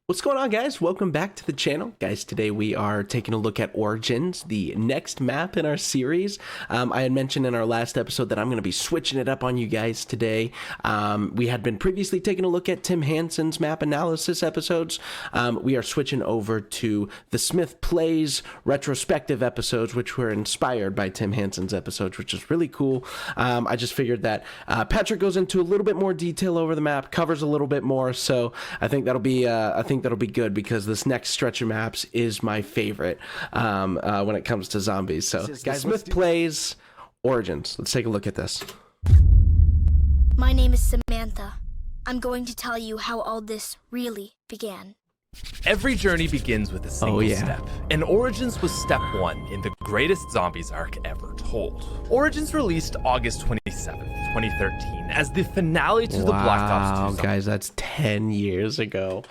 What's going on, guys? Welcome back to the channel. Guys, today we are taking a look at Origins, the next map in our series. I had mentioned in our last episode that I'm going to be switching it up on you guys today. We had been previously taking a look at Tim Hansen's map analysis episodes. We are switching over to TheSmithPlays retrospective episodes, which were inspired by Tim Hansen's episodes, which is really cool. I just figured that Patrick goes into a little bit more detail over the map, covers a little bit more, so I think that'll be that'll be good because this next stretch of maps is my favorite when it comes to zombies. So, guys, TheSmithPlays Origins. Let's take a look at this. My name is Samantha. I'm going to tell you how all this really began. Every journey begins with a single step, and Origins was step one in the greatest zombies arc ever told. Origins released August 27th, 2013, as the finale to the Black Ops 2 guys, that's 10 years ago.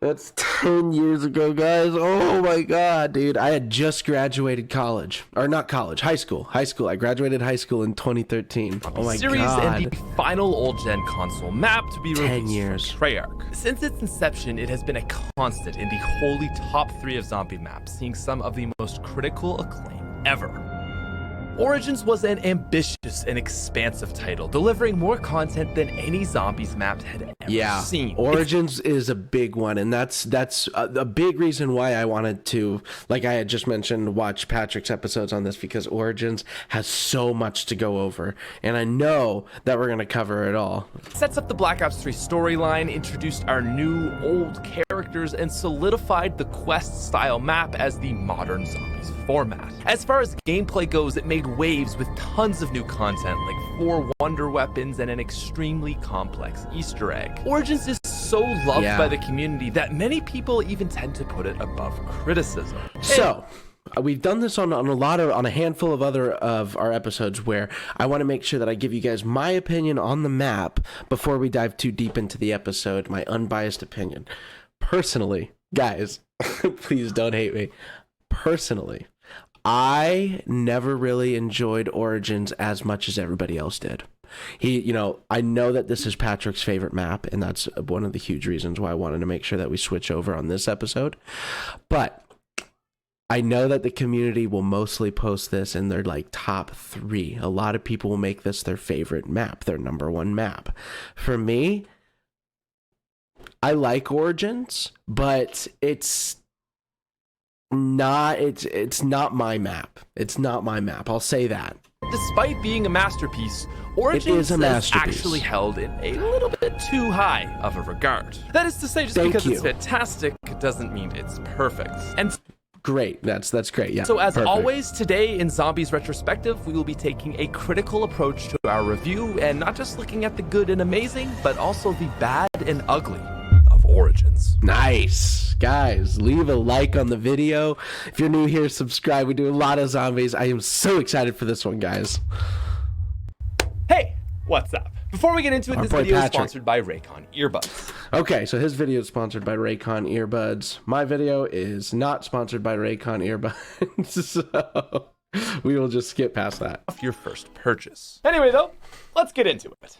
That's 10 years ago, guys. Oh my god, dude. I had just graduated college. Or not college, high school. High school. I graduated high school in 2013. Oh my series god. And the final old-gen console map to be 10 released years. from Treyarch. Since its inception, it has been a constant in the holy top 3 of zombie maps, seeing some of the most critical acclaim ever. Origins was an ambitious and expansive title, delivering more content than any zombies map had ever seen. Origins is a big one, and that's a big reason why I wanted to, like I had just mentioned, watch Patrick's episodes on this, because Origins has so much to go over, and I know that we're going to cover it all. It sets up the Black Ops 3 storyline, introduced our new old characters, and solidified the quest-style map as the modern zombies format. As far as gameplay goes, it made waves with tons of new content like 4 wonder weapons and an extremely complex Easter egg. Origins is so loved by the community that many people even tend to put it above criticism. So we've done this on a handful of other of our episodes where I want to make sure that I give you guys my opinion on the map before we dive too deep into the episode, my unbiased opinion. Personally, guys, please don't hate me. Personally, I never really enjoyed Origins as much as everybody else did. I know that this is Patrick's favorite map, and that's one of the huge reasons why I wanted to make sure that we switch over on this episode. But I know that the community will mostly post this in their top 3. A lot of people will make this their favorite map, their #1 map. For me, I like Origins, but it's not my map. It's not my map. I'll say that. Despite being a masterpiece, Origins is actually held in a little bit too high of a regard. That is to say, just because it's fantastic doesn't mean it's perfect. And great. That's great. Yeah. So as always, today in Zombies Retrospective, we will be taking a critical approach to our review and not just looking at the good and amazing, but also the bad and ugly of Origins. Nice. Guys, leave a like on the video. If you're new here, subscribe. We do a lot of zombies. I am so excited for this one, guys. Hey, what's up? Before we get into it, this video is sponsored by Raycon Earbuds. Okay, so his video is sponsored by Raycon Earbuds. My video is not sponsored by Raycon Earbuds, so we will just skip past that. Off your first purchase. Anyway, though, let's get into it.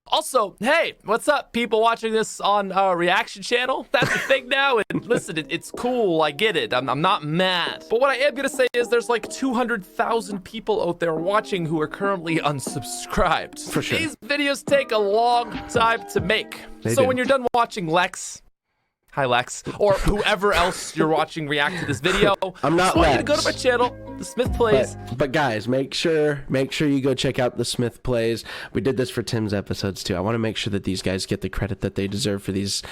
Also, hey, what's up, people watching this on our reaction channel? That's the thing now, and listen, it's cool, I get it, I'm not mad. But what I am gonna say is there's like 200,000 people out there watching who are currently unsubscribed. For sure. These videos take a long time to make. When you're done watching Lex, hi Lex, or whoever else you're watching react to this video, I'm not I want you to go to my channel, TheSmithPlays. But guys, make sure you go check out TheSmithPlays. We did this for Tim's episodes too. I want to make sure that these guys get the credit that they deserve for these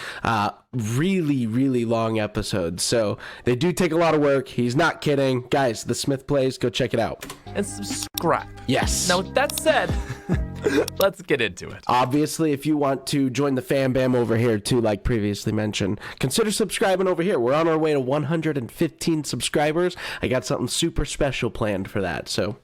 really, really long episodes. So they do take a lot of work. He's not kidding. Guys, TheSmithPlays, go check it out. And subscribe. Yes. Now with that said, let's get into it. Obviously, if you want to join the fam bam over here too, like previously mentioned, consider subscribing over here. We're on our way to 115 subscribers. I got something super special planned for that, so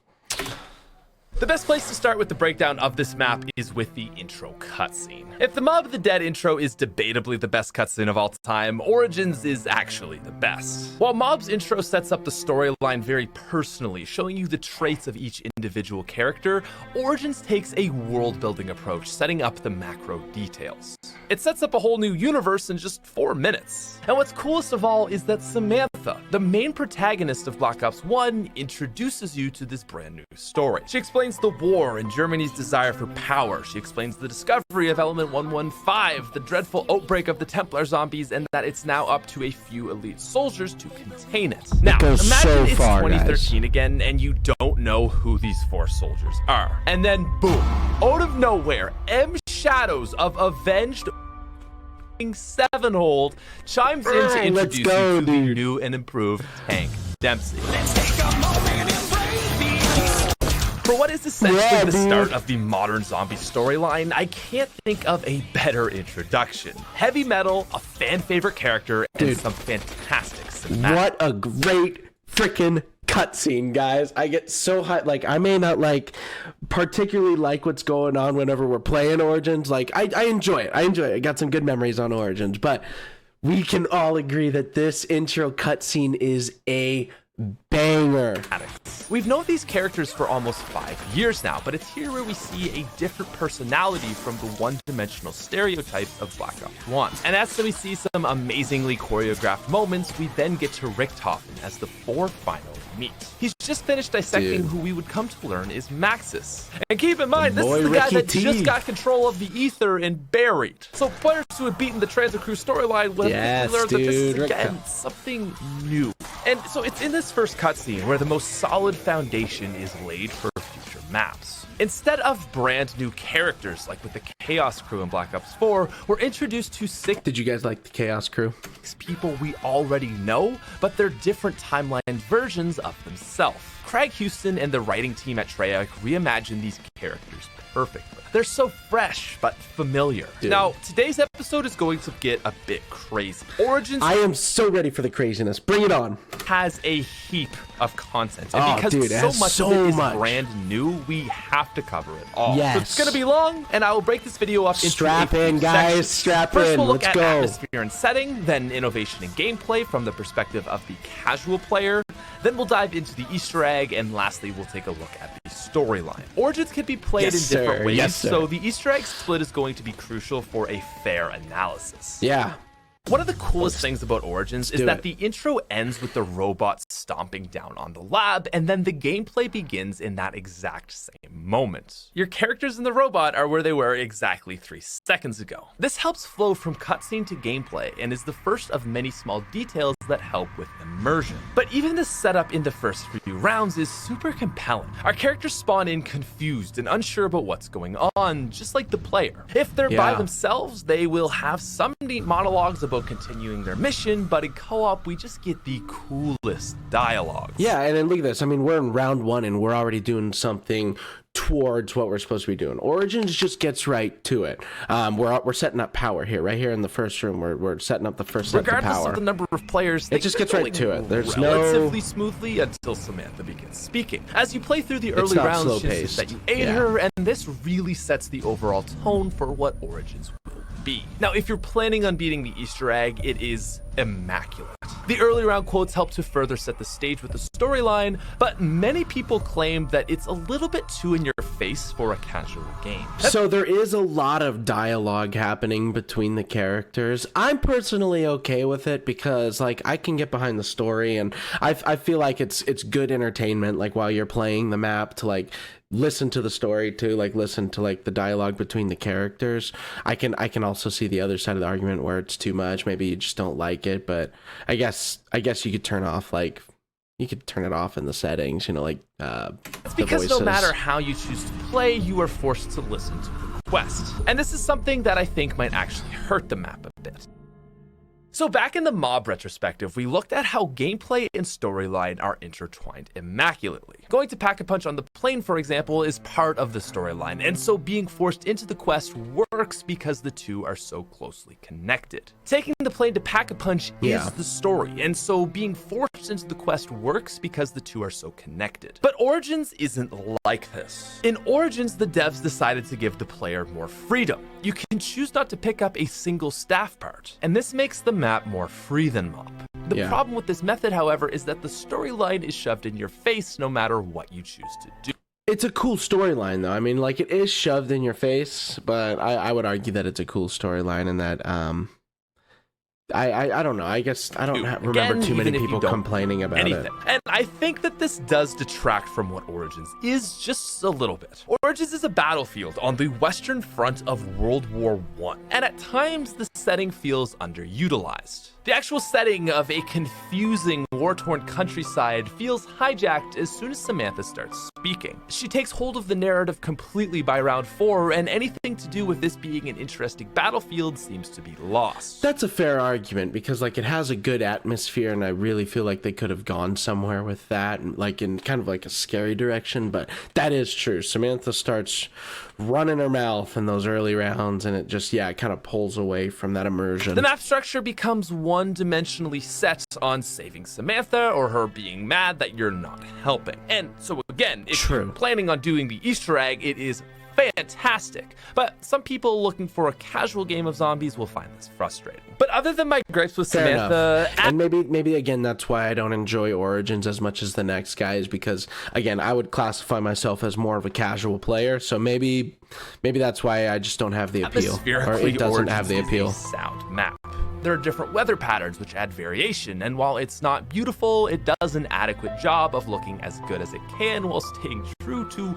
The best place to start with the breakdown of this map is with the intro cutscene. If the Mob of the Dead intro is debatably the best cutscene of all time, Origins is actually the best. While Mob's intro sets up the storyline very personally, showing you the traits of each individual character, Origins takes a world-building approach, setting up the macro details. It sets up a whole new universe in just 4 minutes. And what's coolest of all is that Samantha, the main protagonist of Black Ops 1, introduces you to this brand new story. She explains the war and Germany's desire for power. She explains the discovery of Element 115, the dreadful outbreak of the Templar zombies, and that it's now up to a few elite soldiers to contain it. Now, imagine it's 2013 again, and you don't know who these 4 soldiers are. And then, boom, out of nowhere, M. Shadows of Avenged Sevenhold chimes in to introduce you to the new and improved Tank Dempsey. For what is essentially the start of the modern zombie storyline, I can't think of a better introduction. Heavy metal, a fan favorite character, and some fantastic cinematics. What a great freaking cutscene, guys. I get so high. Like, I may not particularly like what's going on whenever we're playing Origins. Like, I enjoy it. I got some good memories on Origins, but we can all agree that this intro cutscene is a banger. We've known these characters for almost 5 years now, but it's here where we see a different personality from the one-dimensional stereotypes of Black Ops 1. And after we see some amazingly choreographed moments, we then get to Richthofen as the 4 final meet. He's just finished dissecting who we would come to learn is Maxis. And keep in mind, this is the guy that just got control of the Ether and buried. So players who have beaten the Transit Crew storyline will learn that this is again something new. And so it's in this first cutscene where the most solid foundation is laid for future maps. Instead of brand new characters like with the Chaos Crew in Black Ops 4, we're introduced to 6 Did you guys like the Chaos Crew? people we already know, but they're different timeline versions of themselves. Craig Houston and the writing team at Treyarch reimagined these characters perfectly. They're so fresh, but familiar. Now, today's episode is going to get a bit crazy. Origins... I am so ready for the craziness. Bring it on. ...has a heap of content. And because so much of it is brand new, we have to cover it all. Yes. So it's going to be long, and I will break this video up into Strap in, guys. Strap in. First, we'll look Let's at go. atmosphere and setting, then innovation and gameplay from the perspective of the casual player. Then we'll dive into the Easter egg, and lastly, we'll take a look at the storyline. Origins can be played in different ways, so the Easter egg split is going to be crucial for a fair analysis. Yeah. One of the coolest things about Origins is that the intro ends with the robots stomping down on the lab, and then the gameplay begins in that exact same moment. Your characters in the robot are where they were exactly 3 seconds ago. This helps flow from cutscene to gameplay and is the first of many small details that help with immersion. But even the setup in the first few rounds is super compelling. Our characters spawn in confused and unsure about what's going on, just like the player. If they're by themselves, they will have some neat monologues about continuing their mission, but in co-op we just get the coolest dialogue. Yeah, and then look at this. I mean, we're in round 1 and we're already doing something towards what we're supposed to be doing. Origins just gets right to it. We're setting up power here, right here in the first room. We're setting up the first set of power. Regardless of the number of players, it just gets right to it. There's relatively smoothly until Samantha begins speaking. As you play through the early rounds, she says that you aid her, and this really sets the overall tone for what Origins will be. Now, if you're planning on beating the Easter egg, it is immaculate. The early round quotes help to further set the stage with the storyline, but many people claim that it's a little bit too in your face for a casual game. So there is a lot of dialogue happening between the characters. I'm personally okay with it because like I can get behind the story, and I feel like it's good entertainment, like while you're playing the map, to like listen to the story, to like listen to like the dialogue between the characters. I can also see the other side of the argument where it's too much. Maybe you just don't like it, but I guess you could turn it off in the settings, you know, like it's because no matter how you choose to play, you are forced to listen to the quest. And this is something that I think might actually hurt the map a bit. So back in the Mob retrospective, we looked at how gameplay and storyline are intertwined immaculately. Going to pack a punch on the plane, for example, is part of the storyline, and so being forced into the quest works because the two are so closely connected. Taking the plane to Pack-a-Punch is the story, and so being forced into the quest works because the two are so connected. But Origins isn't like this. In Origins, the devs decided to give the player more freedom. You can choose not to pick up a single staff part, and this makes the map more free than Mob. The problem with this method, however, is that the storyline is shoved in your face no matter what you choose to do. It's a cool storyline, though. I mean, like, it is shoved in your face, but I would argue that it's a cool storyline and that, I don't know. I guess I don't remember too many people complaining about it. And I think that this does detract from what Origins is just a little bit. Origins is a battlefield on the western front of World War I, and at times the setting feels underutilized. The actual setting of a confusing, war-torn countryside feels hijacked as soon as Samantha starts speaking. She takes hold of the narrative completely by round 4, and anything to do with this being an interesting battlefield seems to be lost. That's a fair argument, because like it has a good atmosphere, and I really feel like they could have gone somewhere with that, like in kind of like a scary direction, but that is true. Samantha starts running her mouth in those early rounds, and it just, it kind of pulls away from that immersion. The map structure becomes one-dimensionally set on saving Samantha or her being mad that you're not helping. And so again, if you're planning on doing the Easter egg, it is fantastic. But some people looking for a casual game of zombies will find this frustrating. But other than my gripes with Samantha, and maybe again that's why I don't enjoy Origins as much as the next guys, because again I would classify myself as more of a casual player, so maybe that's why I just don't have the appeal, or it doesn't have the appeal. Sound map. There are different weather patterns which add variation, and while it's not beautiful, it does an adequate job of looking as good as it can while staying true to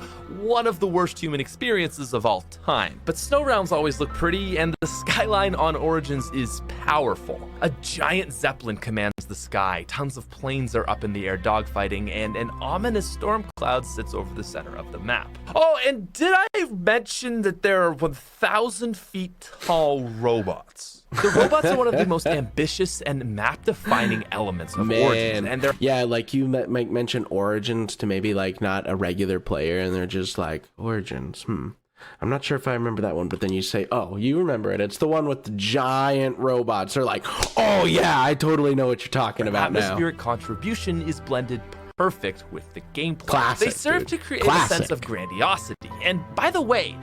one of the worst human experiences of all time. But snow rounds always look pretty, and the skyline on Origins is powerful. A giant zeppelin commands the sky, tons of planes are up in the air dogfighting, and an ominous storm cloud sits over the center of the map. Oh, and did I mention that there are 1,000 feet tall robots? The robots are one of the most ambitious and map-defining elements of Origins, and they're like you mentioned Origins to maybe like not a regular player, and they're just like Origins. I'm not sure if I remember that one, but then you say, oh, you remember it. It's the one with the giant robots. They're like, oh yeah, I totally know what you're talking about now. Atmospheric contribution is blended perfect with the gameplay. Classic, they serve to create a sense of grandiosity. And by the way,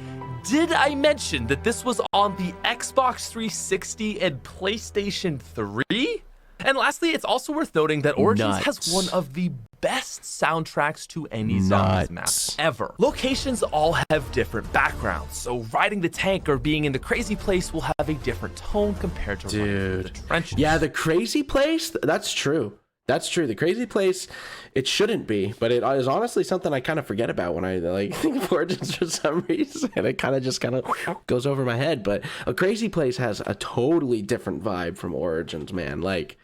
did I mention that this was on the Xbox 360 and PlayStation 3? And lastly, it's also worth noting that Origins has one of the best soundtracks to any zombies map ever. Locations all have different backgrounds, so riding the tank or being in the crazy place will have a different tone compared to running the trenches. Yeah, the crazy place, that's true. That's true. The crazy place, it shouldn't be, but it is honestly something I kind of forget about when I like think of Origins for some reason. It kind of goes over my head. But a crazy place has a totally different vibe from Origins, man. Like,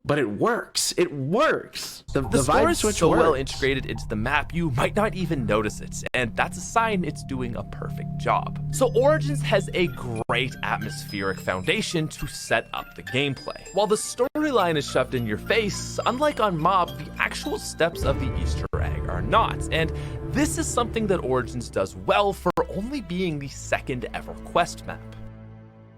but it works. It works. The score vibe is switch so works. well integrated into the map, you might not even notice it, and that's a sign it's doing a perfect job. So Origins has a great atmospheric foundation to set up the gameplay. While the storyline is shoved in your face, unlike on Mob, the actual steps of the Easter egg are not, and this is something that Origins does well for only being the second ever quest map.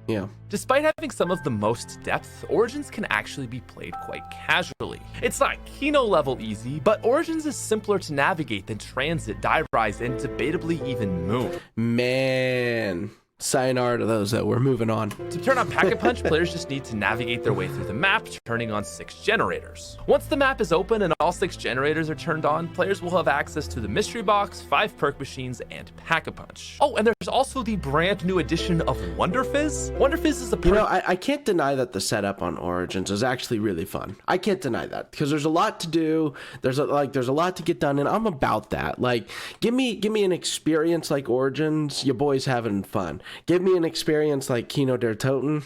Yeah. Despite having some of the most depth, Origins can actually be played quite casually. It's not Kino level easy, but Origins is simpler to navigate than Transit, Die Rise, and debatably even Moon. Man. Sayonara to those, though. We're moving on. To turn on Pack-a-Punch, players just need to navigate their way through the map, turning on 6 generators. Once the map is open and all 6 generators are turned on, players will have access to the mystery box, 5 perk machines, and Pack-a-Punch. Oh, and there's also the brand new addition of Wonder Fizz. Wonder Fizz is a perk. You know, I can't deny that the setup on Origins is actually really fun. I can't deny that, because there's a lot to do. There's a lot to get done, and I'm about that. Like, give me an experience like Origins, your boy's having fun. Give me an experience like Kino der Toten.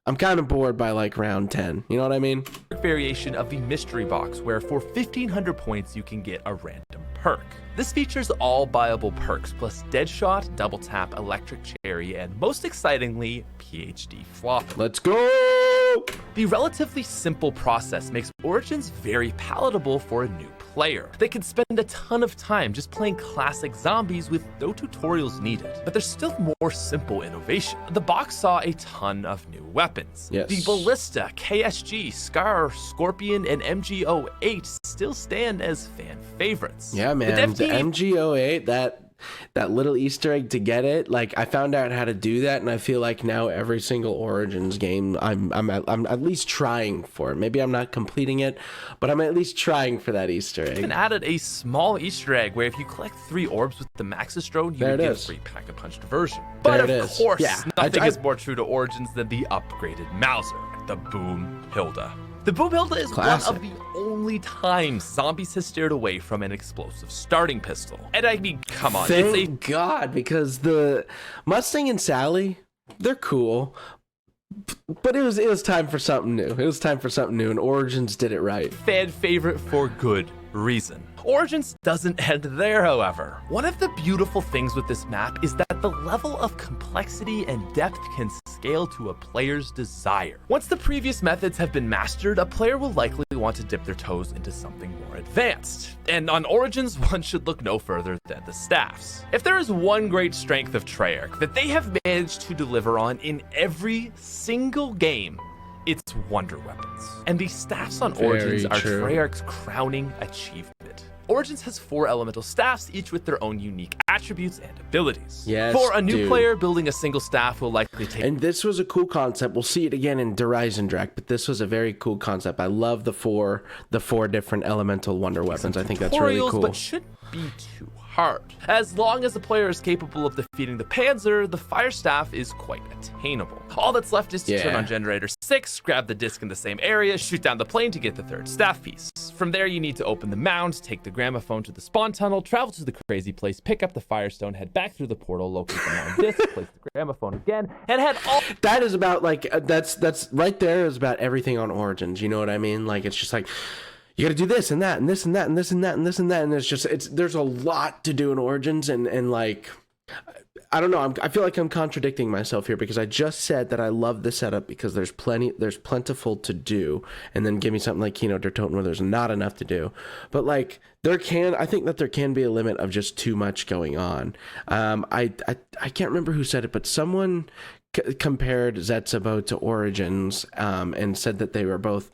I'm kind of bored by like round 10. You know what I mean? Variation of the mystery box, where for 1,500 points you can get a random perk. This features all buyable perks, plus Deadshot, Double Tap, Electric Cherry, and most excitingly, PhD Flop. Let's go! The relatively simple process makes Origins very palatable for a new player. They can spend a ton of time just playing classic zombies with no tutorials needed. But there's still more simple innovation. The box saw a ton of new weapons. Yes. The Ballista, KSG, Scar, Scorpion, and MG08 still stand as fan favorites. Yeah, man, the MG08, that little Easter egg to get it, like I found out how to do that, and I feel like now every single Origins game I'm at least trying for it. Maybe I'm not completing it, but I'm at least trying for that Easter egg. And added a small Easter egg where if you collect 3 orbs with the Maxis drone, you would get a free pack-a-punched version. But of course, nothing is more true to Origins than the upgraded Mauser, the Boom Hilda. The Boom Hilda is classic. one of the only times zombies has steered away from an explosive starting pistol. And I mean, come on. Thank God, because the Mustang and Sally, they're cool, but it was time for something new. It was time for something new, and Origins did it right. Fan favorite for good reason. Origins doesn't end there, however. One of the beautiful things with this map is that the level of complexity and depth can scale to a player's desire. Once the previous methods have been mastered, a player will likely want to dip their toes into something more advanced. And on Origins, one should look no further than the staffs. If there is one great strength of Treyarch that they have managed to deliver on in every single game, it's wonder weapons. And the staffs on Origins are Treyarch's crowning achievement. Origins has 4 elemental staffs, each with their own unique attributes and abilities. Yes, for a new player, building a single staff will likely take... And this was a cool concept. We'll see it again in Dreisendracht, but this was a very cool concept. I love the four different elemental wonder weapons. I think that's really cool. But shouldn't be too hard. As long as the player is capable of defeating the Panzer, the fire staff is quite attainable. All that's left is to turn on generator 6, grab the disc in the same area, shoot down the plane to get the 3rd staff piece. From there, you need to open the mound, take the gramophone to the spawn tunnel, travel to the crazy place, pick up the firestone, head back through the portal, locate the mound disc, place the gramophone again, and head all... That is about, like, that's right there is about everything on Origins, you know what I mean? Like, it's just like... You got to do this and that and this and that and this and that and this and that, and there's a lot to do in Origins, and like, I don't know, I feel like I'm contradicting myself here, because I just said that I love the setup because there's plentiful to do, and then give me something like Kino der Toten where there's not enough to do. But like, I think that there can be a limit of just too much going on. I can't remember who said it, but someone compared Zetsabo to Origins, and said that they were both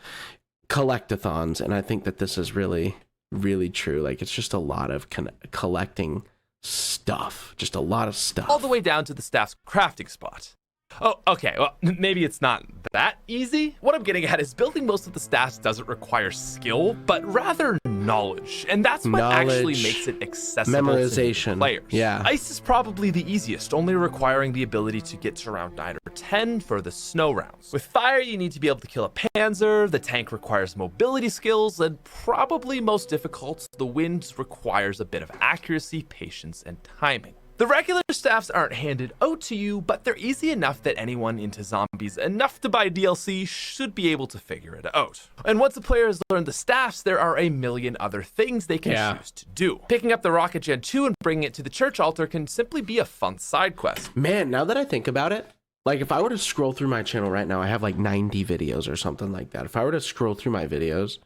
collectathons, and I think that this is really, really true. Like, it's just a lot of collecting stuff, just a lot of stuff, all the way down to the staff's crafting spot. Oh, okay, well, maybe it's not that easy. What I'm getting at is building most of the staffs doesn't require skill, but rather knowledge. And that's what actually makes it accessible memorization to players. Yeah. Ice is probably the easiest, only requiring the ability to get to round 9 or 10 for the snow rounds. With fire, you need to be able to kill a panzer, the tank requires mobility skills, and probably most difficult, the wind requires a bit of accuracy, patience, and timing. The regular staffs aren't handed out to you, but they're easy enough that anyone into zombies enough to buy DLC should be able to figure it out. And once a player has learned the staffs, there are a million other things they can choose to do. Picking up the Rocket Gen 2 and bringing it to the church altar can simply be a fun side quest. Man, now that I think about it, like, if I were to scroll through my channel right now, I have like 90 videos or something like that. If I were to scroll through my videos,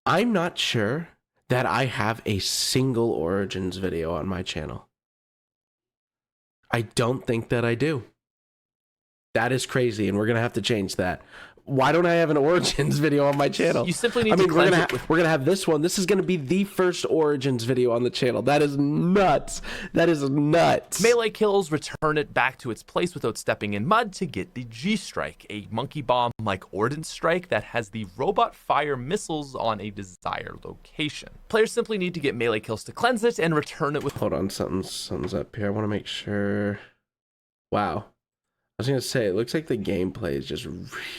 I'm not sure that I have a single Origins video on my channel. I don't think that I do. That is crazy, and we're gonna have to change that. Why don't I have an Origins video on my channel? You simply need to cleanse it. We're gonna have this one. This is gonna be the first Origins video on the channel. That is nuts. That is nuts. Melee kills, return it back to its place without stepping in mud to get the G-Strike, a monkey bomb like Ordnance Strike that has the robot fire missiles on a desired location. Players simply need to get melee kills to cleanse it and return it with... Hold on, something's up here. I want to make sure. Wow. I was going to say, it looks like the gameplay is just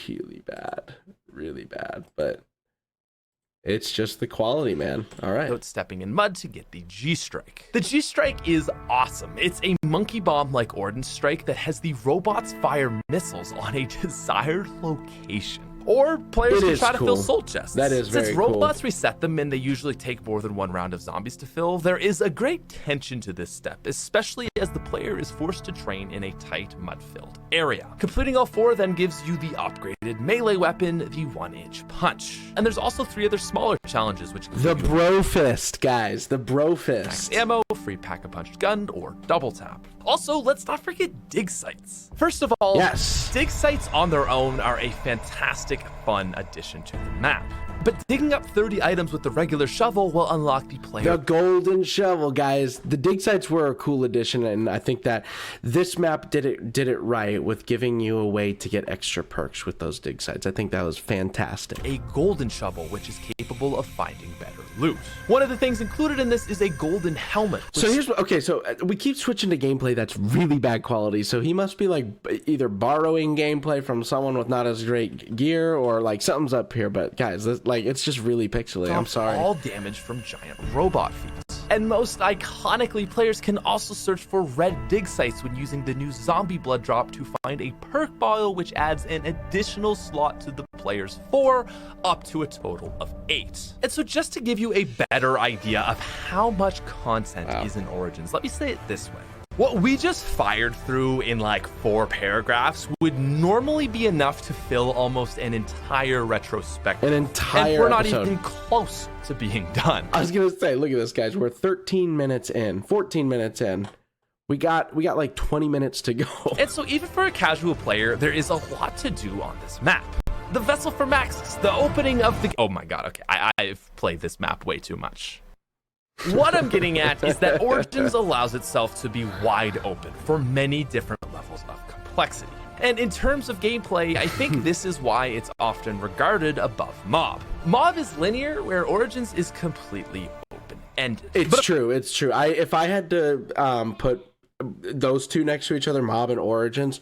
really bad, but it's just the quality, man. All right. Without stepping in mud to get the G-Strike. The G-Strike is awesome. It's a monkey bomb like Ordnance Strike that has the robots fire missiles on a desired location. or players It can is try to fill cool. soul chests. That is very Since cool. robots reset them and they usually take more than one round of zombies to fill, there is a great tension to this step, especially as the player is forced to train in a tight, mud-filled area. Completing all 4 then gives you the upgraded melee weapon, the 1-inch punch. And there's also 3 other smaller challenges, which The bro fist, guys. The bro fist. ammo, free pack-a-punch gun, or double tap. Also, let's not forget dig sites. First of all, Yes. dig sites on their own are a fantastic, fun addition to the map. But digging up 30 items with the regular shovel will unlock the player. The golden shovel, guys. The dig sites were a cool addition, and I think that this map did it right with giving you a way to get extra perks with those dig sites. I think that was fantastic. A golden shovel, which is capable of finding better loot. One of the things included in this is a golden helmet. So here's what, okay, so we keep switching to gameplay that's really bad quality. So he must be like either borrowing gameplay from someone with not as great gear, or like something's up here. But guys, like it's just really pixelated. I'm sorry. All damage from giant robot feet. And most iconically, players can also search for red dig sites when using the new zombie blood drop to find a perk bottle, which adds an additional slot to the player's 4, up to a total of 8. And so just to give you a better idea of how much content is in Origins, let me say it this way. What we just fired through in like 4 paragraphs would normally be enough to fill almost an entire retrospective. An entire and we're not episode. even close to being done. I was gonna say, look at this, guys. We're 13 minutes in, 14 minutes in. We got like 20 minutes to go. And so even for a casual player, there is a lot to do on this map. The Vessel for Maxis, the opening of the... Oh my god, okay. I've played this map way too much. What I'm getting at is that Origins allows itself to be wide open for many different levels of complexity. And in terms of gameplay, I think this is why it's often regarded above Mob. Mob is linear, where Origins is completely open-ended. It's true. It's true. If I had to put those two next to each other, Mob and Origins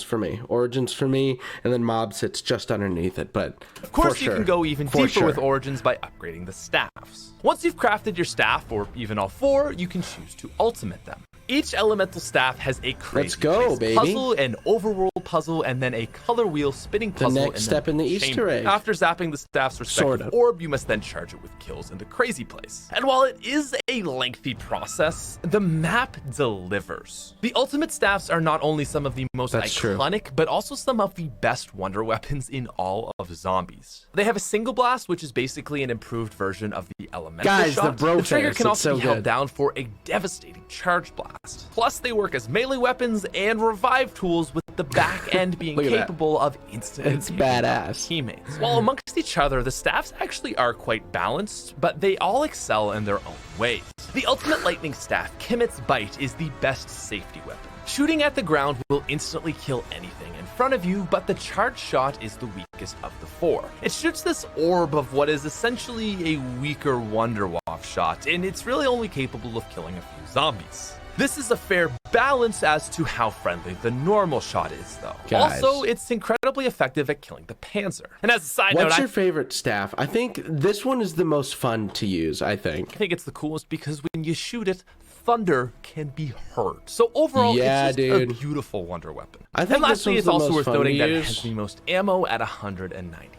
for me, and then Mob sits just underneath it. But of course, you can go even deeper with Origins by upgrading the staffs. Once you've crafted your staff, or even all 4, you can choose to ultimate them. Each elemental staff has a crazy puzzle, an overworld puzzle, and then a color wheel spinning puzzle. The next step in the Easter egg. After zapping the staff's respective orb, you must then charge it with kills in the crazy place. And while it is a lengthy process, the map delivers. The ultimate staffs are not only some of the most iconic, but also some of the best wonder weapons in all of zombies. They have a single blast, which is basically an improved version of the elemental shot. The trigger can also be held down for a devastating charge blast. Plus, they work as melee weapons and revive tools, with the back end being capable of instantly badass teammates. While amongst each other, the staffs actually are quite balanced, but they all excel in their own ways. The ultimate lightning staff, Kimmett's Bite, is the best safety weapon. Shooting at the ground will instantly kill anything in front of you, but the charged shot is the weakest of the 4. It shoots this orb of what is essentially a weaker Wonder Waff shot, and it's really only capable of killing a few zombies. This is a fair balance as to how friendly the normal shot is, though. Guys. Also, it's incredibly effective at killing the Panzer. And as a side note, what's your favorite staff? I think this one is the most fun to use, I think it's the coolest because when you shoot it, thunder can be heard. So overall, it's just a beautiful wonder weapon. I think and lastly, it's also worth noting that it use. has the most ammo at 198.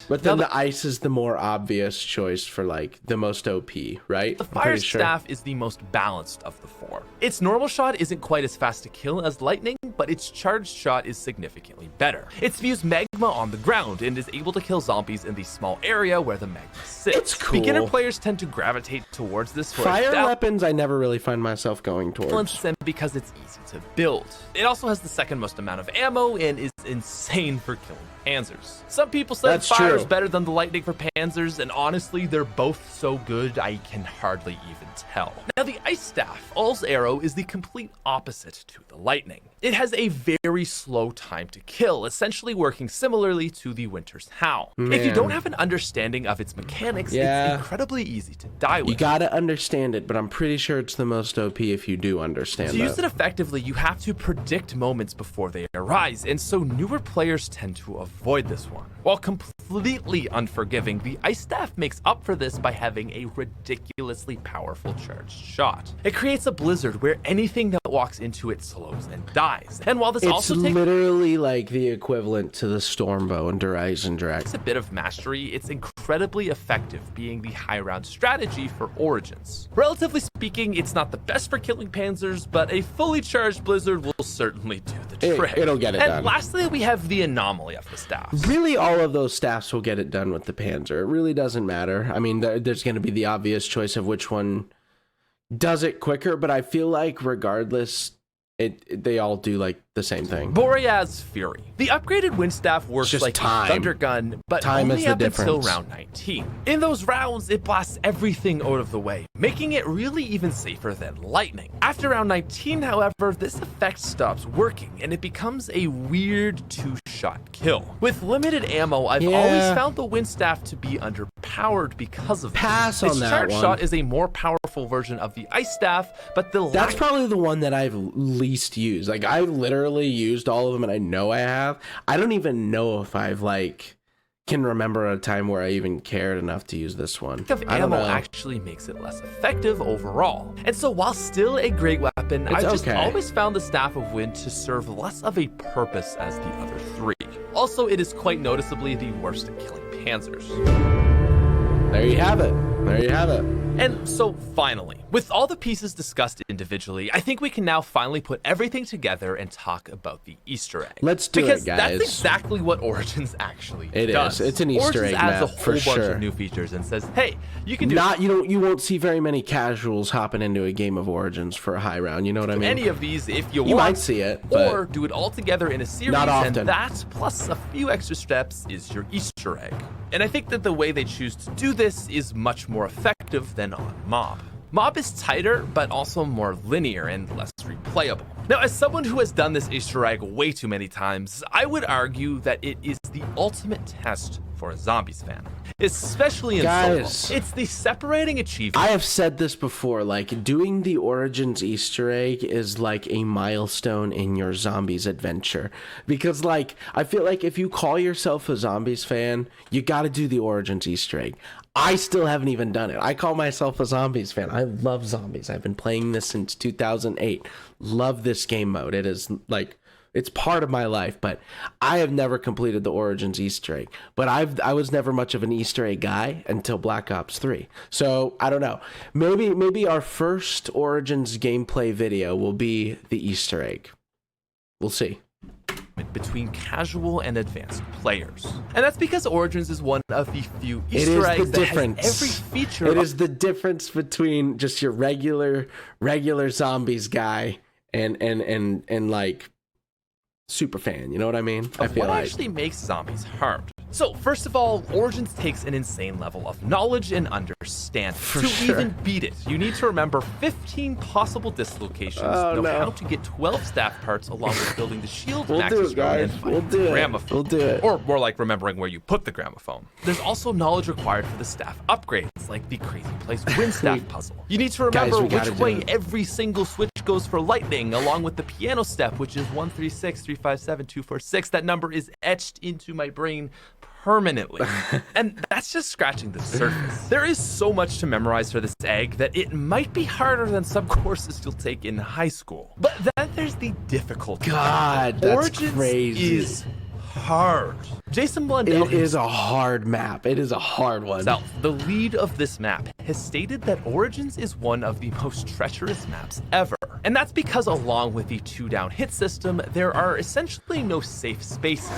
But then the ice is the more obvious choice for like the most OP, right? The fire staff is the most balanced of the 4. Its normal shot isn't quite as fast to kill as lightning, but its charged shot is significantly better. It spews magma on the ground and is able to kill zombies in the small area where the magma sits. It's cool. Beginner players tend to gravitate towards this for fire weapons. I never really find myself going towards them because it's easy to build. It also has the second most amount of ammo and is insane for killing panzers. Some people say fire is better than the lightning for panzers, and honestly, they're both so good I can hardly even tell. Now, the ice staff, All's arrow, is the complete opposite to the lightning. It has a very slow time to kill, essentially working similarly to the Winter's Howl. If you don't have an understanding of its mechanics, it's incredibly easy to die with. You gotta understand it, but I'm pretty sure it's the most OP if you do understand it. To use it effectively, you have to predict moments before they arise, and so newer players tend to avoid this one. While completely completely unforgiving, the Ice Staff makes up for this by having a ridiculously powerful charged shot. It creates a blizzard where anything that walks into it slows and dies. And while this It's literally like the equivalent to the Stormbow and Horizon Drag. It's a bit of mastery, it's incredibly effective, being the high round strategy for Origins. Relatively speaking, it's not the best for killing panzers, but a fully charged blizzard will certainly do the trick. It'll get it done. And lastly, we have the anomaly of the staffs. Really, all of those staffs will get it done with the Panzer. It really doesn't matter. I mean, there's going to be the obvious choice of which one does it quicker, but I feel like regardless, they all do like the same thing. Boreas Fury. The upgraded wind staff works like a thunder gun, but only up until round 19. In those rounds, it blasts everything out of the way, making it really even safer than lightning. After round 19, however, this effect stops working, and it becomes a weird two-shot kill. With limited ammo, I've always found the wind staff to be underpowered because of this. Its charge shot is a more powerful version of the ice staff, but that's probably the one that I've least used. Like, I literally used all of them, and I know I have. I don't even know if I've can remember a time where I even cared enough to use this one. Ammo actually makes it less effective overall. And so while still a great weapon, I've just always found the Staff of Wind to serve less of a purpose as the other three. Also, it is quite noticeably the worst at killing panzers. There you have it. There you have it. And so finally, with all the pieces discussed individually, I think we can now finally put everything together and talk about the Easter egg. Let's do it, guys. Because that's exactly what Origins actually does. It is. It's an Easter egg map, for sure. Origins adds a whole bunch of new features and says, hey, you can do you won't see very many casuals hopping into a game of Origins for a high round, you know what I mean? Any of these if you want. You might see it, but or do it all together in a series, not often. And that, plus a few extra steps, is your Easter egg. And I think that the way they choose to do this is much more effective than on Mob. Mob is tighter, but also more linear and less replayable. Now, as someone who has done this Easter egg way too many times, I would argue that it is the ultimate test for a Zombies fan, especially in solo. It's the separating achievement. I have said this before, like, doing the Origins Easter egg is like a milestone in your Zombies adventure. Because, like, I feel like if you call yourself a Zombies fan, you gotta do the Origins Easter egg. I still haven't even done it. I call myself a Zombies fan. I love Zombies. I've been playing this since 2008. Love this game mode. It is like, it's part of my life, but I have never completed the Origins Easter egg. But I was never much of an Easter egg guy until Black Ops 3. So I don't know. Maybe our first Origins gameplay video will be the Easter egg. We'll see. Between casual and advanced players. And that's because Origins is one of the few Easter eggs that has every feature. It is the difference between just your regular Zombies guy and like super fan, you know what I mean? I feel what actually makes Zombies hard. So, first of all, Origins takes an insane level of knowledge and understanding. Even beat it, you need to remember 15 possible dislocations, know how to get 12 staff parts along with building the shield maxes and find the gramophone. We'll do it. Or more like remembering where you put the gramophone. There's also knowledge required for the staff upgrades, like the Crazy Place wind staff puzzle. You need to remember which way every single switch goes for lightning, along with the piano step, which is 136 357 246. That number is etched into my brain permanently. And that's just scratching the surface. There is so much to memorize for this egg that it might be harder than some courses you'll take in high school. But then there's the difficulty. God, that's Origins crazy. Is hard. Jason Blundell. It is a hard map. It is a hard one. The lead of this map has stated that Origins is one of the most treacherous maps ever. And that's because along with the 2-down hit system, there are essentially no safe spaces.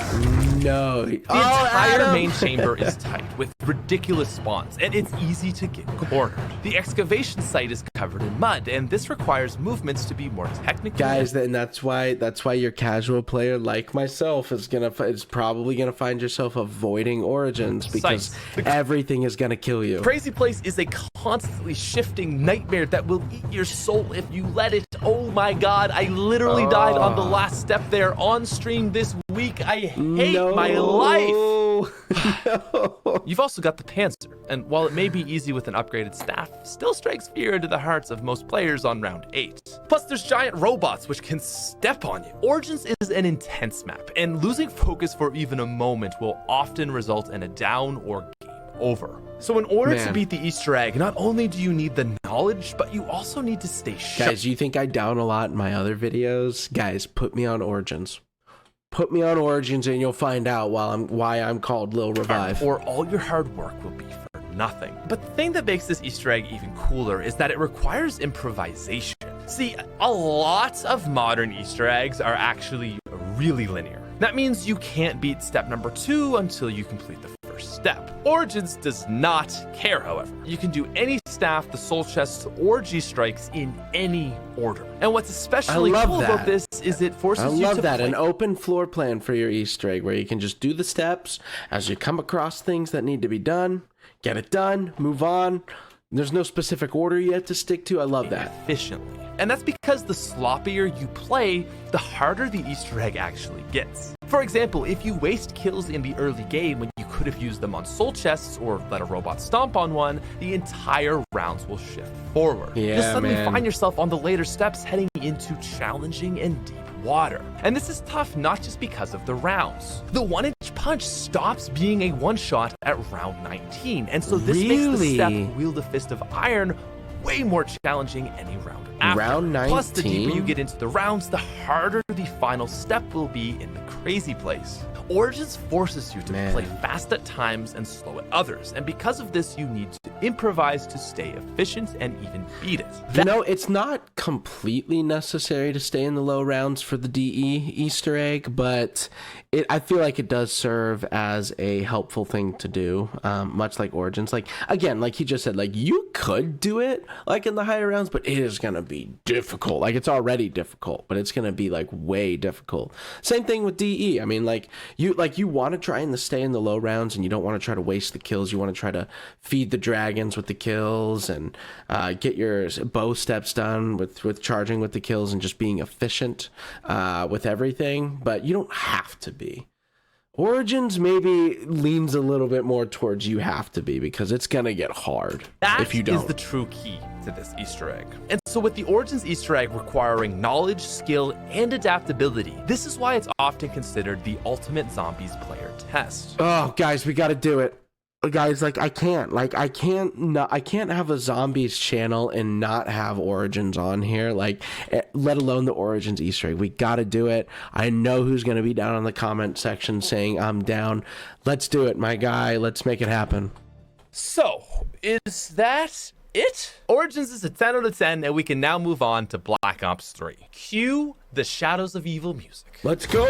No. The entire main chamber is tight with ridiculous spawns, and it's easy to get cornered. The excavation site is covered in mud, and this requires movements to be more technical. Guys, and that's why your casual player like myself is probably gonna find yourself avoiding Origins because everything is gonna kill you. Crazy Place is a constantly shifting nightmare that will eat your soul if you let it. Oh my god, I literally died on the last step there on stream this week. I hate my life. No. No. You've also got the Panzer, and while it may be easy with an upgraded staff, still strikes fear into the hearts of most players on round 8. Plus, there's giant robots which can step on you. Origins is an intense map, and losing focus for even a moment will often result in a down or game over. So in order to beat the Easter egg, not only do you need the knowledge, but you also need to stay sharp. Guys, you think I down a lot in my other videos? Guys, put me on Origins. Put me on Origins and you'll find out why I'm called Lil Revive. Or all your hard work will be for nothing. But the thing that makes this Easter egg even cooler is that it requires improvisation. See, a lot of modern Easter eggs are actually really linear. That means you can't beat step number 2 until you complete the first step. Origins does not care, however. You can do any staff, the soul chests, or G-strikes in any order. And what's especially cool about this is it forces you to play. An open floor plan for your Easter egg where you can just do the steps as you come across things that need to be done, get it done, move on. There's no specific order you have to stick to. I love that. Efficiently. And that's because the sloppier you play, the harder the Easter egg actually gets. For example, if you waste kills in the early game when you could have used them on soul chests or let a robot stomp on one, the entire rounds will shift forward. Yeah, Just suddenly man. find yourself on the later steps heading into challenging and deep water. And this is tough not just because of the rounds. The 1-inch punch stops being a one-shot at round 19, and so this makes the step Wield a Fist of Iron way more challenging any round after. Round 19? Plus, the deeper you get into the rounds, the harder the final step will be in the crazy place. Origins forces you to play fast at times and slow at others, and because of this, you need to improvise to stay efficient and even beat it. You know, it's not completely necessary to stay in the low rounds for the DE Easter egg, but I feel like it does serve as a helpful thing to do, much like Origins. Like, again, like he just said, like, you could do it, like, in the higher rounds, but it is going to be difficult. Like, it's already difficult, but it's going to be, like, way difficult. Same thing with DE. I mean, like, you want to try and stay in the low rounds, and you don't want to try to waste the kills. You want to try to feed the dragons with the kills and get your bow steps done with charging with the kills and just being efficient with everything, but you don't have to be. Origins maybe leans a little bit more towards you have to be, because it's gonna get hard if you don't. That is the true key to this Easter egg. And so with the Origins Easter egg requiring knowledge, skill, and adaptability, this is why it's often considered the ultimate zombies player test. Oh, guys, we gotta do it. Guys, like, I can't have a zombies channel and not have Origins on here, like, let alone the Origins Easter egg. We gotta do it. I know who's gonna be down in the comment section saying I'm down. Let's do it, my guy. Let's make it happen. So, is that it? Origins is a 10 out of 10, and we can now move on to Black Ops 3. Cue the Shadows of Evil music. Let's go!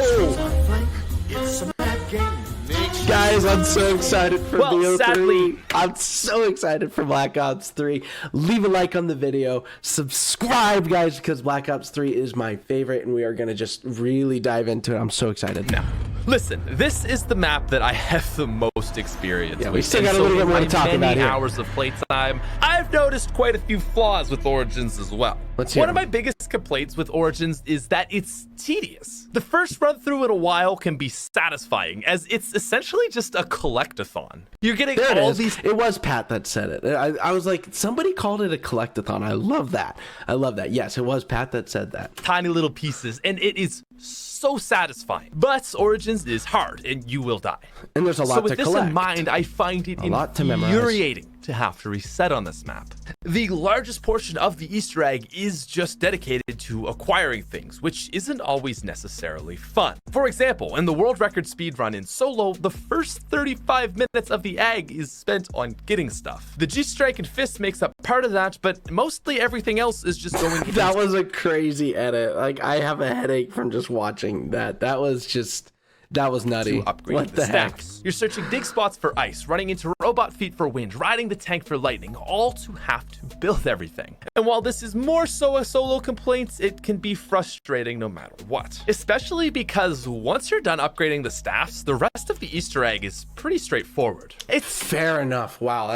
Guys, I'm so excited for BO3. I'm so excited for Black Ops 3. Leave a like on the video. Subscribe, guys, because Black Ops 3 is my favorite, and we are going to just really dive into it. I'm so excited. Now, listen, this is the map that I have the most experience with. We still got a little bit more to talk about here. Hours of playtime, I've noticed quite a few flaws with Origins as well. One of my biggest complaints with Origins is that it's tedious. The first run through in a while can be satisfying, as it's essentially just a collectathon. You're getting all these... It was Pat that said it. I was like, somebody called it a collectathon. I love that. I love that. Yes, it was Pat that said that. Tiny little pieces, and it is so satisfying. But Origins is hard, and you will die. And there's a lot to collect. So with this in mind, I find it infuriating to have to reset on this map. The largest portion of the Easter egg is just dedicated to acquiring things, which isn't always necessarily fun. For example, in the world record speedrun in solo, the first 35 minutes of the egg is spent on getting stuff. The G-Strike and Fist makes up part of that, but mostly everything else is just going That was a crazy edit. Like, I have a headache from just watching that. That was nutty. To upgrade what the heck? Stacks. You're searching dig spots for ice, running into robot feet for wind, riding the tank for lightning, all to have to build everything. And while this is more so a solo complaint, it can be frustrating no matter what. Especially because once you're done upgrading the staffs, the rest of the Easter egg is pretty straightforward. It's fair enough. Wow,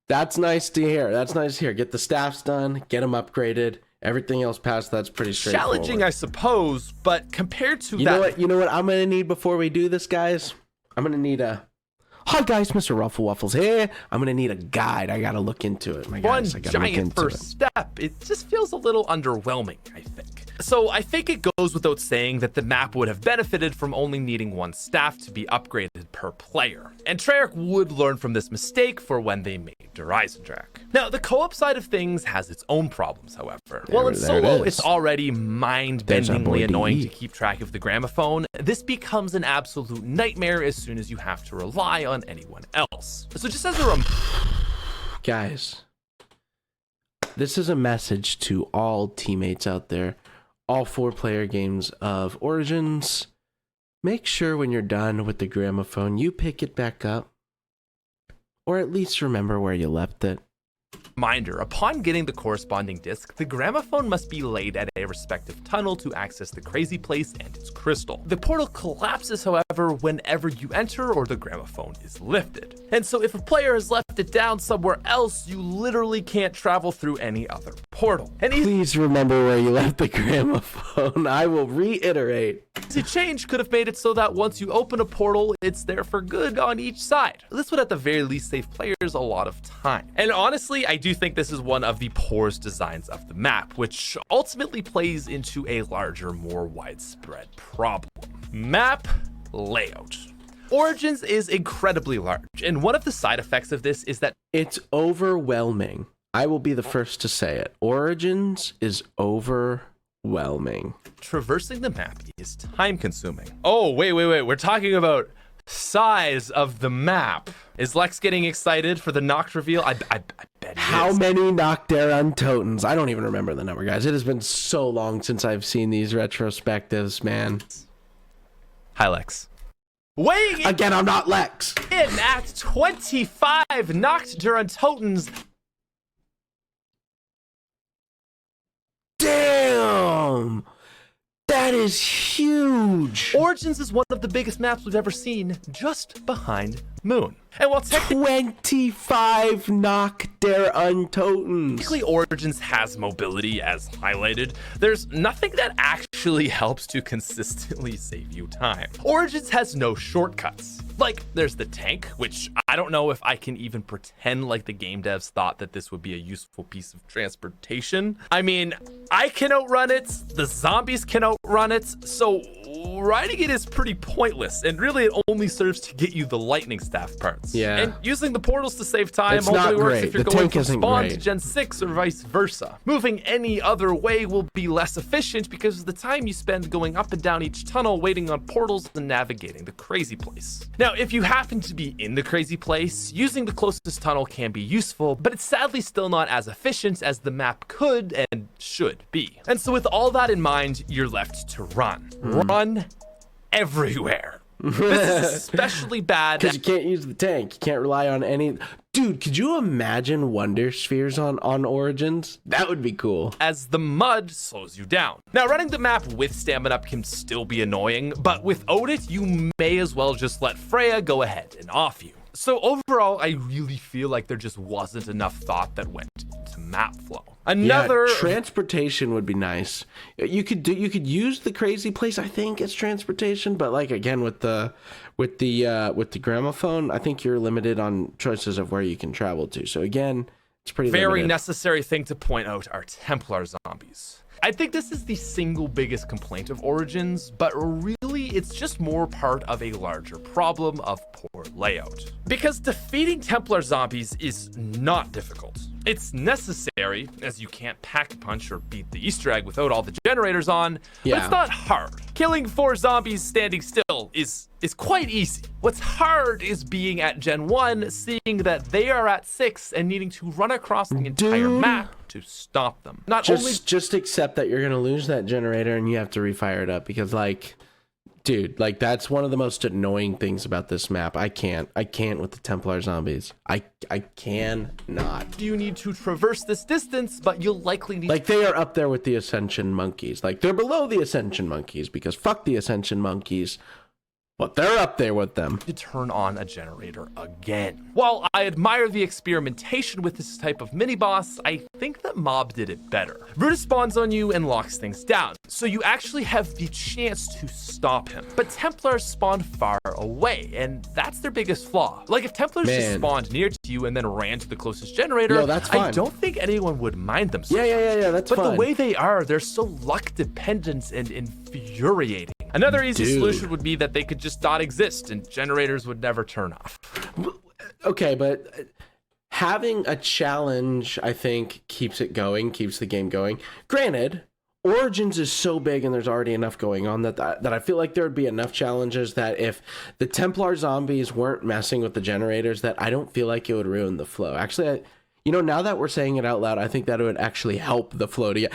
that's nice to hear. That's nice to hear. Get the staffs done, get them upgraded. Everything else past that's pretty straightforward. Challenging, I suppose, but compared to You know what I'm gonna need before we do this, guys? I'm gonna need a. Hi guys, Mr. Ruffle Waffles here. I'm gonna need a guide. I gotta look into it. My guys, I gotta look giant into first step. It just feels a little underwhelming, I think. So I think it goes without saying that the map would have benefited from only needing one staff to be upgraded per player. And Treyarch would learn from this mistake for when they made Horizondrack. Now, the co-op side of things has its own problems, however. While in solo, it's already mind-bendingly annoying to keep track of the gramophone, this becomes an absolute nightmare as soon as you have to rely on anyone else. So just as a Guys, this is a message to all teammates out there, all 4-player games of Origins. Make sure when you're done with the gramophone, you pick it back up, or at least remember where you left it. Reminder, upon getting the corresponding disc, the gramophone must be laid at a respective tunnel to access the crazy place and its crystal. The portal collapses, however, whenever you enter or the gramophone is lifted. And so if a player has left it down somewhere else, you literally can't travel through any other portal. And please remember where you left the gramophone. I will reiterate. The change could have made it so that once you open a portal, it's there for good on each side. This would at the very least save players a lot of time. And honestly, I do think this is one of the poorest designs of the map, which ultimately plays into a larger, more widespread problem. Map layout. Origins is incredibly large, and one of the side effects of this is that it's overwhelming. I will be the first to say it. Origins is overwhelming. Traversing the map is time consuming. Oh, wait. We're talking about size of the map. Is Lex getting excited for the Noct reveal? I bet he How is. many Nocterantotans? I don't even remember the number, guys. It has been so long since I've seen these retrospectives, man. Hi, Lex. Weighing in Again, I'm not Lex. at 25 Nocturantotans. Damn! That is huge. Origins is one of the biggest maps we've ever seen, just behind Moon. And while 25 Nocterantotans. technically Origins has mobility as highlighted, there's nothing that actually helps to consistently save you time. Origins has no shortcuts. Like, there's the tank, which I don't know if I can even pretend like the game devs thought that this would be a useful piece of transportation. I mean, I can outrun it, the zombies can outrun it, so riding it is pretty pointless, and really it only serves to get you the lightning staff parts. Yeah. And using the portals to save time It's only not works great. if you're The going tank from isn't spawn to great. Gen 6 or vice versa. Moving any other way will be less efficient because of the time you spend going up and down each tunnel waiting on portals and navigating the crazy place. Now, if you happen to be in the crazy place, using the closest tunnel can be useful, but it's sadly still not as efficient as the map could and should be. And so with all that in mind, you're left to run. Run everywhere. This is especially bad Because you can't use the tank. You can't rely on any. Dude, could you imagine Wonder Spheres on Origins? That would be cool. as the mud slows you down. Now, running the map with stamina up can still be annoying, but without it, you may as well just let Freya go ahead and off you. So overall, I really feel like there just wasn't enough thought that went into map flow. Another transportation would be nice. You could use the crazy place. I think it's transportation, but like again with the gramophone, I think you're limited on choices of where you can travel to. So again, it's pretty very limited. necessary thing to point out are Templar zombies. I think this is the single biggest complaint of Origins, but really it's just more part of a larger problem of poor layout. Because defeating Templar zombies is not difficult. It's necessary, as you can't pack a punch or beat the Easter egg without all the generators on, but Yeah. it's not hard. Killing 4 zombies standing still is quite easy. What's hard is being at Gen 1, seeing that they are at 6, and needing to run across the entire map to stop them. Just accept that you're gonna lose that generator and you have to refire it up because like, dude, like that's one of the most annoying things about this map. I can't with the Templar zombies. I cannot. You need to traverse this distance, but you'll likely need Like they are up there with the Ascension monkeys. Like they're below the Ascension monkeys because fuck the Ascension monkeys. But they're up there with them. To turn on a generator again. While I admire the experimentation with this type of mini-boss, I think that Mob did it better. Brutus spawns on you and locks things down, so you actually have the chance to stop him. But Templars spawn far away, and that's their biggest flaw. Like if Templars just spawned near to you and then ran to the closest generator, that's fine. I don't think anyone would mind them so Yeah, that's but fine. the way they are, they're so luck dependent and infuriating. Another easy solution would be that they could just not exist and generators would never turn off. Okay, but having a challenge, I think, keeps it going, keeps the game going. Granted, Origins is so big and there's already enough going on that I feel like there would be enough challenges that if the Templar zombies weren't messing with the generators, that I don't feel like it would ruin the flow. Actually, now that we're saying it out loud, I think that it would actually help the flow to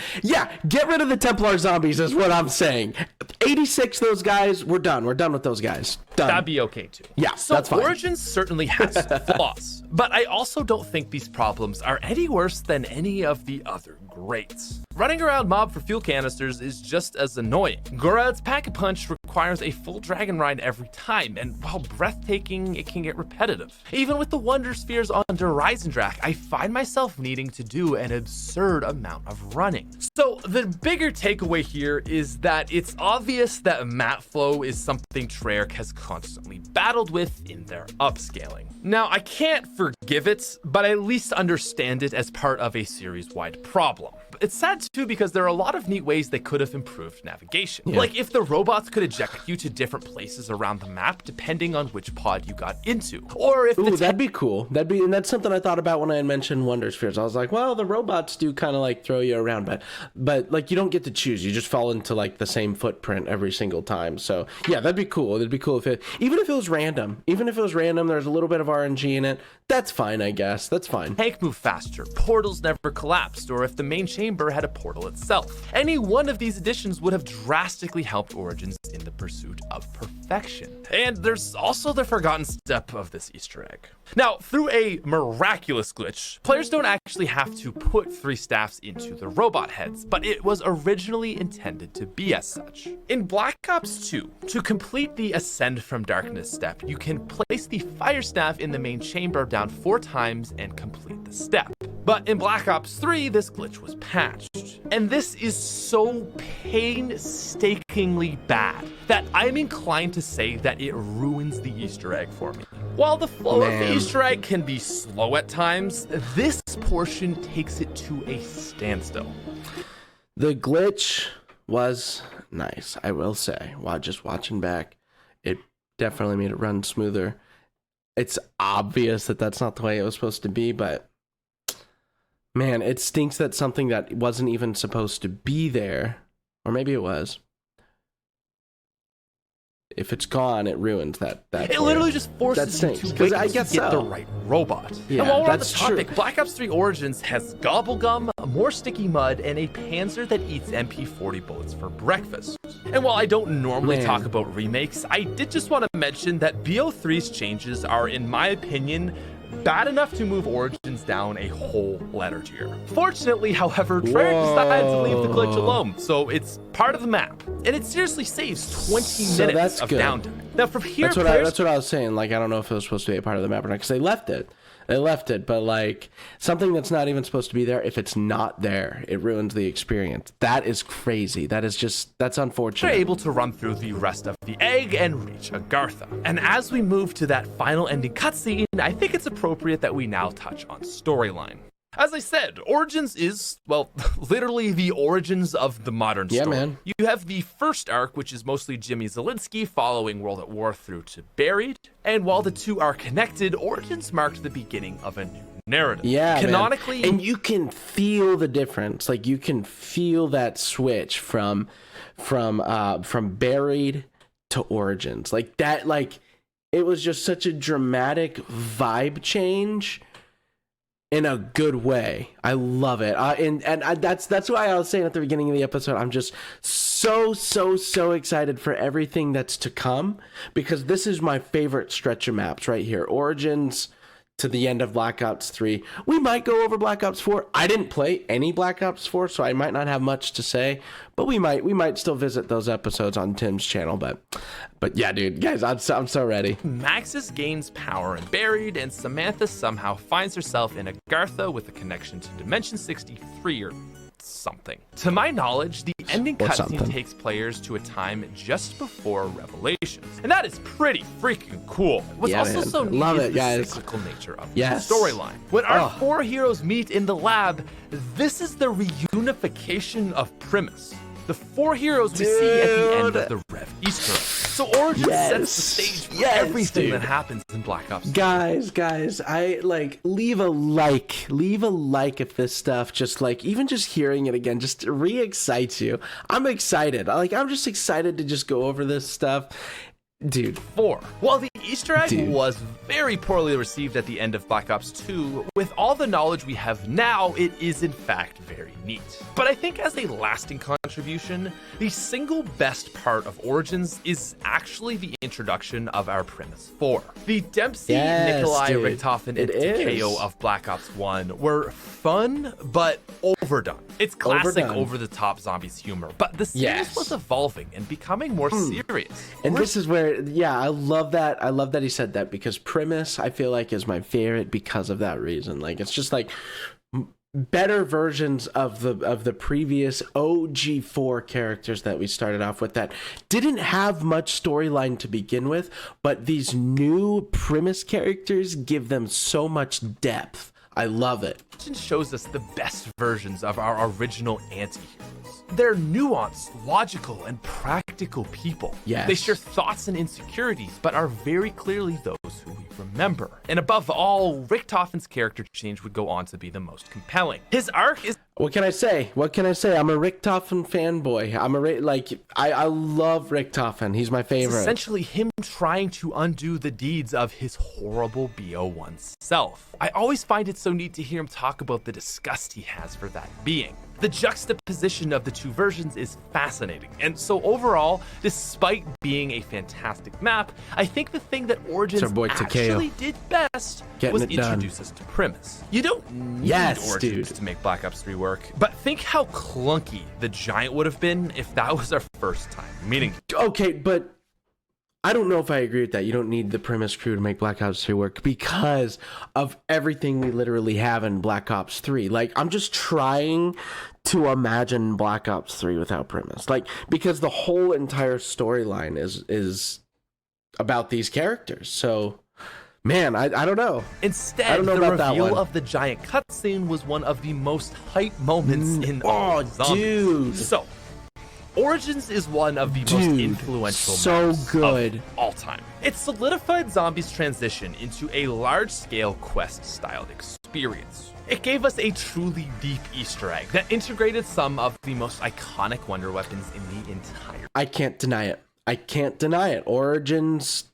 get rid of the Templar zombies is what I'm saying. 86, those guys, we're done. We're done with those guys. Done. That'd be okay too. Yeah, so that's fine. Origins certainly has flaws, but I also don't think these problems are any worse than any of the other greats. Running around Mob for fuel canisters is just as annoying. Gorad's Pack-a-Punch requires a full dragon ride every time, and while breathtaking, it can get repetitive. Even with the Wonder Spheres on Horizon-Drac, I find myself needing to do an absurd amount of running. So the bigger takeaway here is that it's obvious that map flow is something Treyarch has constantly battled with in their upscaling. Now, I can't forgive it, but I at least understand it as part of a series-wide problem. It's sad too because there are a lot of neat ways they could have improved navigation. Yeah. Like if the robots could eject you to different places around the map depending on which pod you got into. Or if that'd be cool. And that's something I thought about when I mentioned Wonder Spheres. I was like, well, the robots do kind of like throw you around, but like you don't get to choose. You just fall into like the same footprint every single time. So yeah, that'd be cool. It'd be cool if it was random. Even if it was random, there's a little bit of RNG in it. That's fine, I guess. That's fine. Tank move faster, portals never collapsed, or if the main chamber had a portal itself. Any one of these additions would have drastically helped Origins in the pursuit of perfection. And there's also the forgotten step of this Easter egg. Now, through a miraculous glitch, players don't actually have to put 3 staffs into the robot heads, but it was originally intended to be as such. In Black Ops 2, to complete the Ascend from Darkness step, you can place the fire staff in the main chamber down 4 times and complete the step. But in Black Ops 3, this glitch was patched. And this is so painstakingly bad that I'm inclined to say that it ruins the Easter egg for me. While the flow of the Easter egg can be slow at times, this portion takes it to a standstill. The glitch was nice, I will say. While just watching back, it definitely made it run smoother. It's obvious that that's not the way it was supposed to be, but man, it stinks that something that wasn't even supposed to be there, or maybe it was. If it's gone, it ruins that. It literally just forces you to wait to get the right robot. Yeah, and while we're on the that's topic, true. Black Ops 3 Origins has gobblegum, more sticky mud, and a Panzer that eats MP40 bullets for breakfast. And while I don't normally talk about remakes, I did just want to mention that BO3's changes are, in my opinion, bad enough to move Origins down a whole letter tier. Fortunately, however, Treyarch decided to leave the glitch alone, so it's part of the map, and it seriously saves 20 minutes of downtime. Now, from here, that's what I was saying. Like, I don't know if it was supposed to be a part of the map or not, because they left it. But like something that's not even supposed to be there, if it's not there, it ruins the experience. That is crazy. That's unfortunate. They're able to run through the rest of the egg and reach Agartha. And as we move to that final ending cutscene, I think it's appropriate that we now touch on storyline. As I said, Origins is, well, literally the origins of the modern story. Man. You have the first arc, which is mostly Jimmy Zielinski following World at War through to Buried. And while the two are connected, Origins marked the beginning of a new narrative. Yeah, canonically, man. And you can feel the difference. Like, you can feel that switch from Buried to Origins. Like that, like it was just such a dramatic vibe change. In a good way. I love it. That's why I was saying at the beginning of the episode, I'm just so excited for everything that's to come, because this is my favorite stretch of maps right here. Origins to the end of Black Ops 3. We might go over Black Ops 4. I didn't play any Black Ops 4, so I might not have much to say, but we might still visit those episodes on Tim's channel. But yeah, dude, guys, I'm so ready. Maxis gains power and buried, and Samantha somehow finds herself in Agartha with a connection to Dimension 63 or something. To my knowledge, the ending cutscene takes players to a time just before Revelations, and that is pretty freaking cool. What's also so neat is the cyclical nature of the storyline. When our four heroes meet in the lab, this is the reunification of Primus, the four heroes we see at the end of the Rev Easter egg. So Origins sets the stage for everything that happens in Black Ops 3. Guys, I leave a like if this stuff just even just hearing it again just re-excites you. I'm excited. I'm just excited to just go over this stuff. Dude. 4. While the Easter egg was very poorly received at the end of Black Ops 2, with all the knowledge we have now, it is in fact very neat. But I think as a lasting contribution, the single best part of Origins is actually the introduction of our Primus 4. The Dempsey, Nikolai, Richtofen, and TKO of Black Ops 1 were fun, but overdone. It's classic over-the-top zombies humor, but the series was evolving and becoming more serious. And this is where, I love that. I love that he said that, because Primus, I feel like, is my favorite because of that reason. It's just better versions of the previous OG4 characters that we started off with that didn't have much storyline to begin with, but these new Primus characters give them so much depth. I love it. It shows us the best versions of our original anti-heroes. They're nuanced, logical, and practical people. Yes. They share thoughts and insecurities, but are very clearly those who we remember. And above all, Richtofen's character change would go on to be the most compelling. His arc is... What can I say? I'm a Richtofen fanboy. I love Richtofen. He's my favorite. It's essentially him trying to undo the deeds of his horrible BO1 self. I always find it so neat to hear him talk about the disgust he has for that being. The juxtaposition of the two versions is fascinating, and so overall, despite being a fantastic map, I think the thing that Origins actually did best was introduce us to Primus. You don't need Origins to make Black Ops 3 work, but think how clunky the Giant would have been if that was our first time meeting. Okay, but I don't know if I agree with that. You don't need the Primus crew to make Black Ops 3 work because of everything we literally have in Black Ops 3. I'm just trying to imagine Black Ops 3 without Primus. Because the whole entire storyline is about these characters. So, man, I don't know. Instead, the reveal of the Giant cutscene was one of the most hype moments in all zombies. Dude. So, Origins is one of the most influential maps of all time. It solidified zombies' transition into a large-scale quest-styled experience. It gave us a truly deep Easter egg that integrated some of the most iconic wonder weapons in the entire... I can't deny it. Origins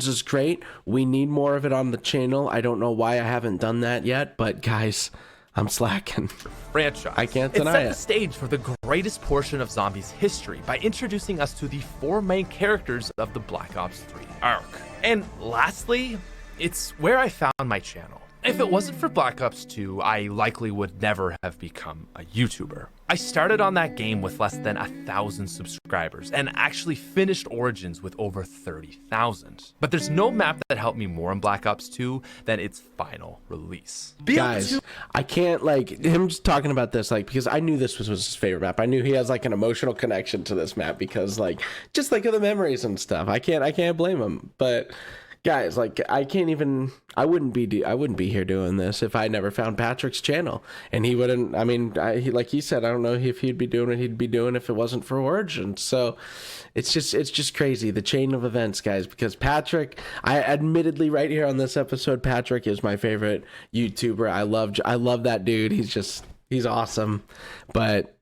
is great. We need more of it on the channel. I don't know why I haven't done that yet, but guys, I'm slacking. Franchise. I can't deny it. It set the stage for the greatest portion of zombies history by introducing us to the four main characters of the Black Ops 3 arc. And lastly, it's where I found my channel. If it wasn't for Black Ops 2, I likely would never have become a YouTuber. I started on that game with less than 1,000 subscribers and actually finished Origins with over 30,000. But there's no map that helped me more in Black Ops 2 than its final release. Guys, I can't him just talking about this because I knew this was his favorite map. I knew he has an emotional connection to this map because just of the memories and stuff. I can't blame him. But guys, I wouldn't be here doing this if I never found Patrick's channel, and he wouldn't. Like he said, I don't know if he'd be doing what he'd be doing if it wasn't for Origins. So it's just crazy, the chain of events, guys. Because Patrick, I admittedly right here on this episode, Patrick is my favorite YouTuber. I love that dude. He's awesome, but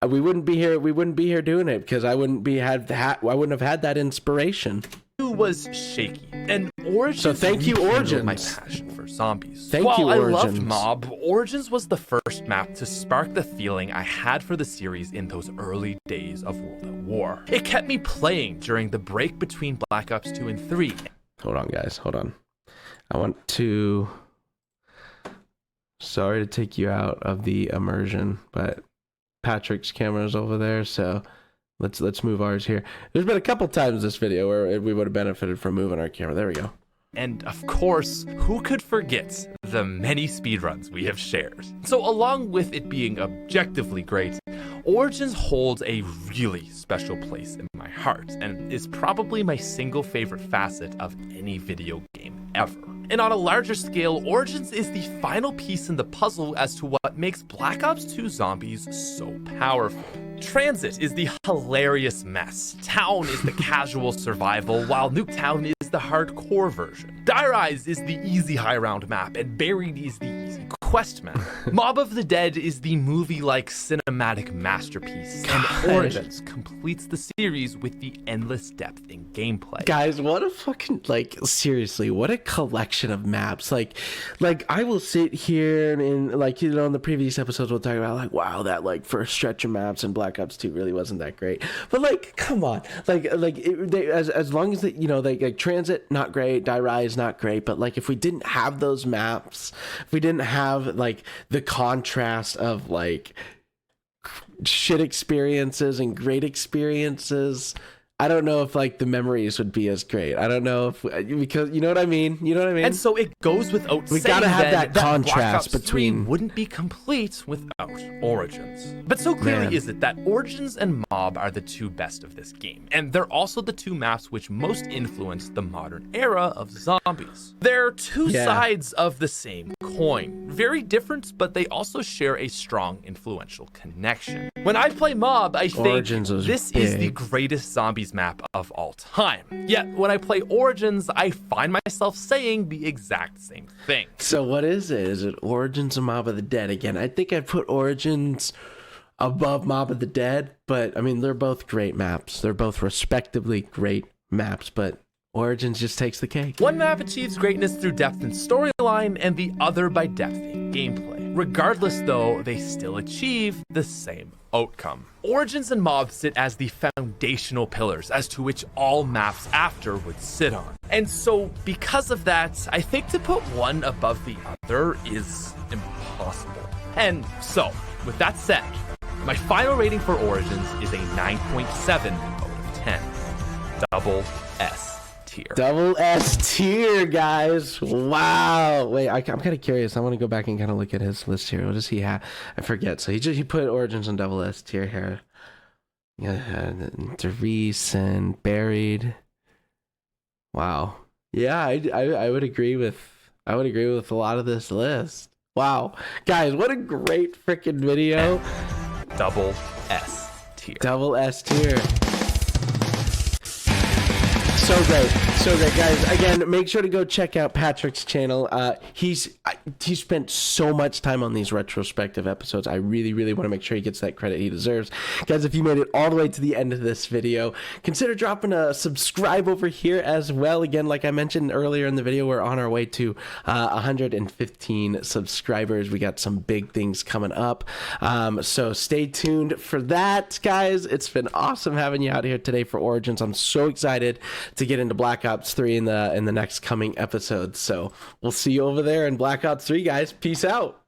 we wouldn't be here. We wouldn't be here doing it because I wouldn't have had that inspiration. Was shaky, and Origins. So thank you, Origins. My passion for zombies. While I loved Mob, Origins was the first map to spark the feeling I had for the series in those early days of World at War. It kept me playing during the break between Black Ops 2 and 3. Hold on, guys. Hold on. I want to. Sorry to take you out of the immersion, but Patrick's camera is over there, so let's move ours here. There's been a couple times this video where we would have benefited from moving our camera. There we go. And of course, who could forget the many speedruns we have shared? So along with it being objectively great, Origins holds a really special place in my heart and is probably my single favorite facet of any video game ever. And on a larger scale, Origins is the final piece in the puzzle as to what makes Black Ops 2 Zombies so powerful. Transit is the hilarious mess. Town is the casual survival, while Nuketown is the hardcore version. Die Rise is the easy high round map, and Buried is the easy quest map. Mob of the Dead is the movie-like cinematic masterpiece, and Origins completes the series with the endless depth in gameplay. Guys, what a fucking, like, seriously, what a collection of maps. Like I will sit here and like, you know, in the previous episodes we'll talk about like, wow, that like first stretch of maps in Black Ops 2 really wasn't that great. But like, come on, as long as you know, like Transit not great, Die Rise not great, but like if we didn't have those maps, if we didn't have like the contrast of like shit experiences and great experiences, I don't know if like the memories would be as great. I don't know if, because you know what I mean. You know what I mean. And so it goes without saying gotta have that contrast Black Ops 3 between wouldn't be complete without Origins. But so clearly is it that Origins and Mob are the two best of this game, and they're also the two maps which most influenced the modern era of zombies. They're two sides of the same coin, very different, but they also share a strong influential connection. When I play Mob, I think this is the greatest zombies map of all time. Yet when I play Origins, I find myself saying the exact same thing. So what is it? Is it Origins or Mob of the Dead again? I think I'd put Origins above Mob of the Dead, but I mean, they're both great maps. They're both respectively great maps, but Origins just takes the cake. One map achieves greatness through depth in storyline, and the other by depth in gameplay. Regardless, though, they still achieve the same outcome. Origins and Mob sit as the foundational pillars as to which all maps after would sit on. And so, because of that, I think to put one above the other is impossible. And so, with that said, my final rating for Origins is a 9.7 out of 10. Double S. Double S tier, guys. Wow. Wait, I'm kind of curious. I want to go back and kind of look at his list here. What does he have? I forget. So he put Origins on double S tier here. Yeah, Reese and Buried. Wow. Yeah, I would agree with a lot of this list. Wow, guys, what a great freaking video. Double S tier. Double S tier. So great, guys. Again, make sure to go check out Patrick's channel. He spent so much time on these retrospective episodes. I really want to make sure he gets that credit he deserves. Guys, if you made it all the way to the end of this video, consider dropping a subscribe over here as well. Again, like I mentioned earlier in the video, we're on our way to 115 subscribers. We got some big things coming up. So stay tuned for that, guys. It's been awesome having you out here today for Origins. I'm so excited to get into Black Ops 3 in the next coming episodes. So we'll see you over there in Black Ops 3, guys. Peace out.